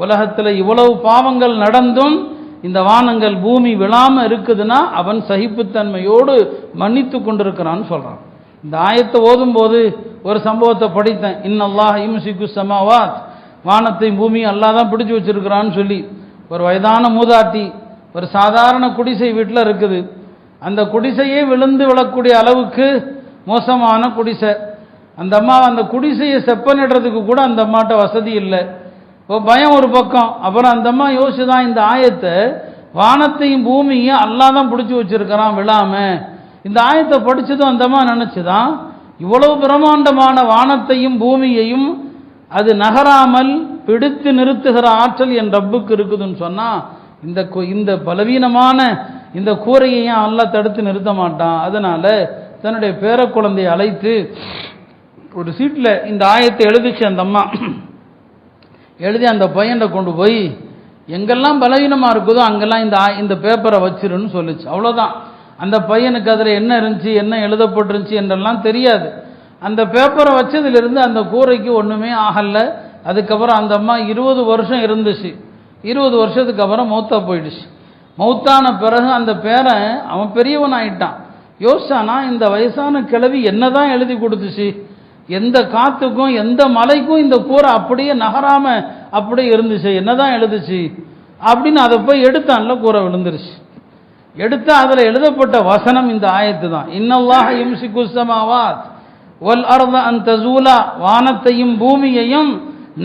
உலகத்தில் இவ்வளவு பாவங்கள் நடந்தும் இந்த வானங்கள் பூமி விழாம இருக்குதுன்னா அவன் சகிப்புத்தன்மையோடு மன்னித்து கொண்டிருக்கிறான்னு சொல்றான். இந்த ஆயத்தை ஓதும் போது ஒரு சம்பவத்தை படித்தேன். இன்னல்லாஹ் யும்சிகு ஸமாவாத், வானத்தையும் பூமியும் அல்லாஹ் தான் பிடிச்சு வச்சிருக்கிறான்னு சொல்லி. ஒரு வயதான மூதாட்டி ஒரு சாதாரண குடிசை வீட்டில் இருக்குது. அந்த குடிசையே விழுந்து விழக்கூடிய அளவுக்கு மோசமான குடிசை. அந்த அம்மா அந்த குடிசையை செப்பனிடுறதுக்கு கூட அந்த அம்மாட்ட வசதி இல்லை. இப்போ பயம் ஒரு பக்கம். அப்புறம் அந்த அம்மா யோசிச்சுதான் இந்த ஆயத்தை, வானத்தையும் பூமியும் அல்லாஹ் தான் பிடிச்சி வச்சிருக்கிறான் விழாம. இந்த ஆயத்தை படிச்சதும் அந்த அம்மா நினைச்சுதான், இவ்வளவு பிரம்மாண்டமான வானத்தையும் பூமியையும் அது நகராமல் பிடித்து நிறுத்துகிற ஆற்றல் என் ரப்புக்கு இருக்குதுன்னு சொன்னா, இந்த பலவீனமான இந்த கூரையையும் அல்லாஹ் தடுத்து நிறுத்த மாட்டான். அதனால தன்னுடைய பேர குழந்தையை அழைத்து ஒரு சீட்டில் இந்த ஆயத்தை எழுதிச்சு அந்த அம்மா. எழுதி அந்த பையனை கொண்டு போய் எங்கெல்லாம் பலவீனமாக இருக்குதோ அங்கெல்லாம் இந்த பேப்பரை வச்சிருன்னு சொல்லிச்சு. அவ்வளோதான். அந்த பையனுக்கு அதில் என்ன இருந்துச்சு, என்ன எழுதப்பட்டிருந்துச்சு என்றெல்லாம் தெரியாது. அந்த பேப்பரை வச்சதுலேருந்து அந்த கூரைக்கு ஒன்றுமே ஆகலை. அதுக்கப்புறம் அந்த அம்மா 20 வருஷம் இருந்துச்சு. 20 வருஷத்துக்கு அப்புறம் மௌத்தா போயிடுச்சு. மௌத்தான பிறகு அந்த பேரன் அவன் பெரியவன் ஆயிட்டான். யோசிச்சானா, இந்த வயசான கிழவி என்னதான் எழுதி கொடுத்துச்சு, எந்த காத்துக்கும் எந்த மலைக்கும் இந்த கூரை அப்படியே நகராம அப்படியே இருந்துச்சு, என்னதான் எழுதுச்சு அப்படின்னு அதை போய் எடுத்தான்ல, கூரை விழுந்துருச்சு. எடுத்து அதில் எழுதப்பட்ட வசனம் இந்த ஆயத்து தான். இன்னல்லாஹ யும்சிகு ஸமாவாத் வல் அர்த அன் தஸூலா, வானத்தையும் பூமியையும்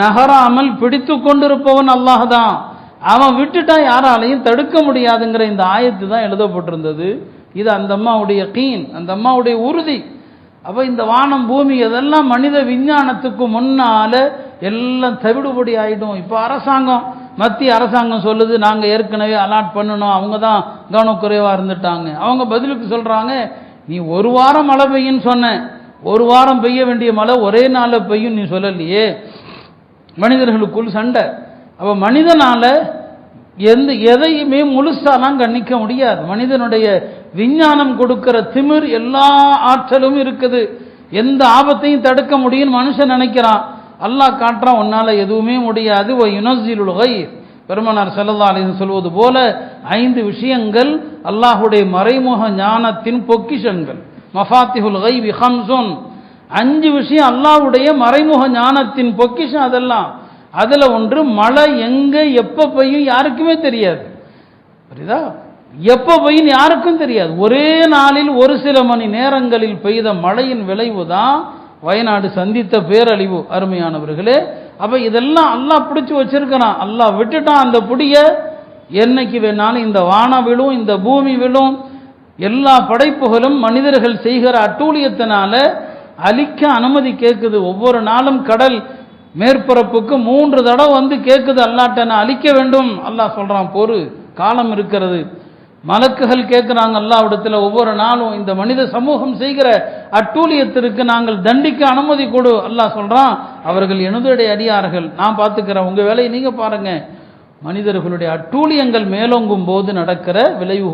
நகராமல் பிடித்து கொண்டிருப்பவன் அல்லாஹ் தான். அவன் விட்டுட்டா யாராலையும் தடுக்க முடியாதுங்கிற இந்த ஆயத்து தான் எழுதப்பட்டிருந்தது. இது அந்த அம்மாவுடைய யகீன், அந்த அம்மாவுடைய உறுதி. அப்போ இந்த வானம் பூமி இதெல்லாம் மனித விஞ்ஞானத்துக்கு முன்னால எல்லாம் தவிடுபடி ஆயிடும். இப்போ அரசாங்கம், மத்திய அரசாங்கம் சொல்லுது நாங்கள் ஏற்கனவே அலாட் பண்ணணும், அவங்க தான் கவனக்குறைவாக இருந்துட்டாங்க. அவங்க பதிலுக்கு சொல்கிறாங்க, நீ ஒரு வாரம் மழை பெய்யுன்னு சொன்ன, ஒரு வாரம் பெய்ய வேண்டிய மழை ஒரே நாளில் பெய்யும் நீ சொல்லலையே. மனிதர்களுக்குள் சண்டை. அப்போ மனிதனால எதையுமே முழுசாலாம் கண்ணிக்க முடியாது. மனிதனுடைய விஞ்ஞானம் கொடுக்கிற திமிர் எல்லா ஆற்றலும் இருக்குது. எந்த ஆபத்தையும் தடுக்க முடியும்னு மனுஷன் நினைக்கிறான். அல்லாஹ் காட்டுறான், உன்னால எதுவுமே முடியாது. யுனஸ்ஸிலுல் கைர், பெருமானார் ஸல்லல்லாஹு அலைஹி வஸல்லம் சொல்வது போல 5 விஷயங்கள் அல்லாஹுடைய மறைமுக ஞானத்தின் பொக்கிஷங்கள். மஃபாத்திஹுல் கைபி ஹம்ஸுன், 5 விஷயம் அல்லாஹ்வுடைய மறைமுக ஞானத்தின் பொக்கிஷம். அதெல்லாம் அதுல ஒன்று, மழை எங்க எப்ப பெய்யும் யாருக்குமே தெரியாது. புரியுதா? எப்ப பெய்யும் யாருக்கும் தெரியாது. ஒரே நாளில் ஒரு சில மணி நேரங்களில் பெய்த மழையின் விளைவு தான் வயநாடு சந்தித்த பேரழிவு. அருமையானவர்களே, அப்ப இதெல்லாம் அல்லாஹ் பிடிச்சு வச்சிருக்கிறான். அல்லாஹ் விட்டுட்டான் அந்த புடிய. என்னைக்கு வேணாலும் இந்த வானம் விழும், இந்த பூமி விழும். எல்லா படைப்புகளும் மனிதர்கள் செய்கிற அட்டூழியத்தினால அழிக்க அனுமதி கேட்குது. ஒவ்வொரு நாளும் கடல் மேற்பரப்புக்கு 3 தடவை வந்து கேட்குது, அல்லாஹ்ட்ட அழிக்க வேண்டும். அல்லாஹ் சொல்றான், பொறு, காலம் இருக்கிறது. மலக்குகள் கேட்குறாங்க அல்லாஹ்விடத்தில் ஒவ்வொரு நாளும், இந்த மனித சமூகம் செய்கிற அட்டூழியத்திற்கு நாங்கள் தண்டிக்க அனுமதி கொடு. அல்லாஹ் சொல்றான், அவர்கள் எனதுடைய அடியார்கள், நான் பார்த்துக்கிறேன், உங்க வேலையை நீங்க பாருங்க. மனிதர்களுடைய அட்டூழியங்கள் மேலோங்கும் போது நடக்கிற விளைவு